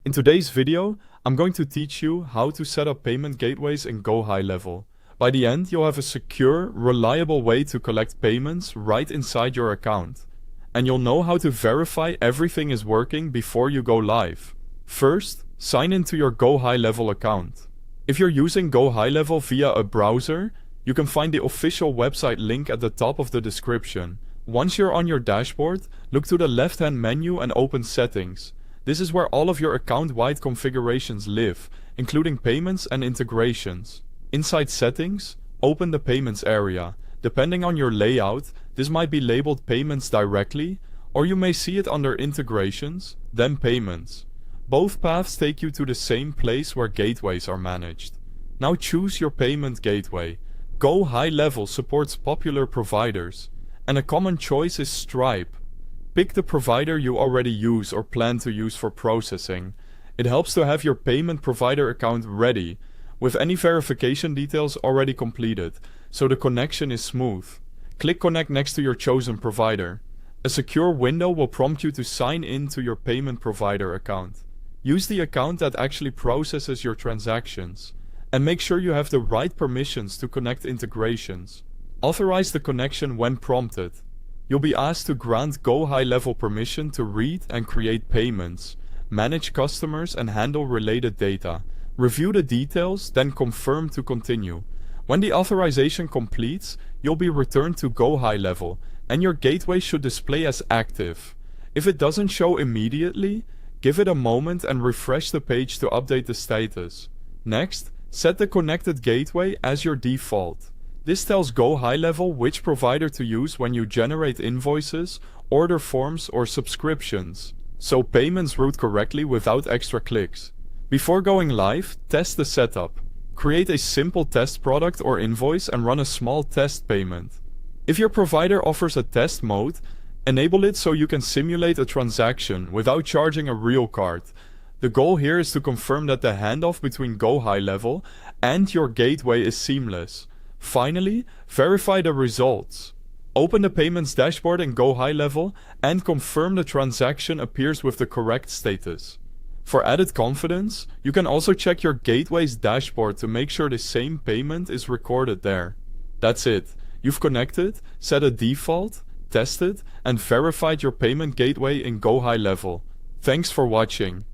In today's video, I'm going to teach you how to set up payment gateways in GoHighLevel. By the end, you'll have a secure, reliable way to collect payments right inside your account. And you'll know how to verify everything is working before you go live. First, sign into your GoHighLevel account. If you're using GoHighLevel via a browser, you can find the official website link at the top of the description. Once you're on your dashboard, look to the left-hand menu and open Settings. This is where all of your account-wide configurations live, including payments and integrations. Inside Settings, open the Payments area. Depending on your layout, this might be labeled Payments directly, or you may see it under Integrations, then Payments. Both paths take you to the same place where gateways are managed. Now choose your payment gateway. GoHighLevel supports popular providers, and a common choice is Stripe. Pick the provider you already use or plan to use for processing. It helps to have your payment provider account ready, with any verification details already completed, so the connection is smooth. Click Connect next to your chosen provider. A secure window will prompt you to sign in to your payment provider account. Use the account that actually processes your transactions, and make sure you have the right permissions to connect integrations. Authorize the connection when prompted. You'll be asked to grant GoHighLevel permission to read and create payments, manage customers and handle related data. Review the details, then confirm to continue. When the authorization completes, you'll be returned to GoHighLevel, and your gateway should display as active. If it doesn't show immediately, give it a moment and refresh the page to update the status. Next, set the connected gateway as your default. This tells GoHighLevel which provider to use when you generate invoices, order forms, or subscriptions, so payments route correctly without extra clicks. Before going live, test the setup. Create a simple test product or invoice and run a small test payment. If your provider offers a test mode, enable it so you can simulate a transaction without charging a real card. The goal here is to confirm that the handoff between GoHighLevel and your gateway is seamless. Finally, verify the results. Open the payments dashboard in GoHighLevel and confirm the transaction appears with the correct status. For added confidence, you can also check your gateway's dashboard to make sure the same payment is recorded there. That's it. You've connected, set a default, tested, and verified your payment gateway in GoHighLevel. Thanks for watching.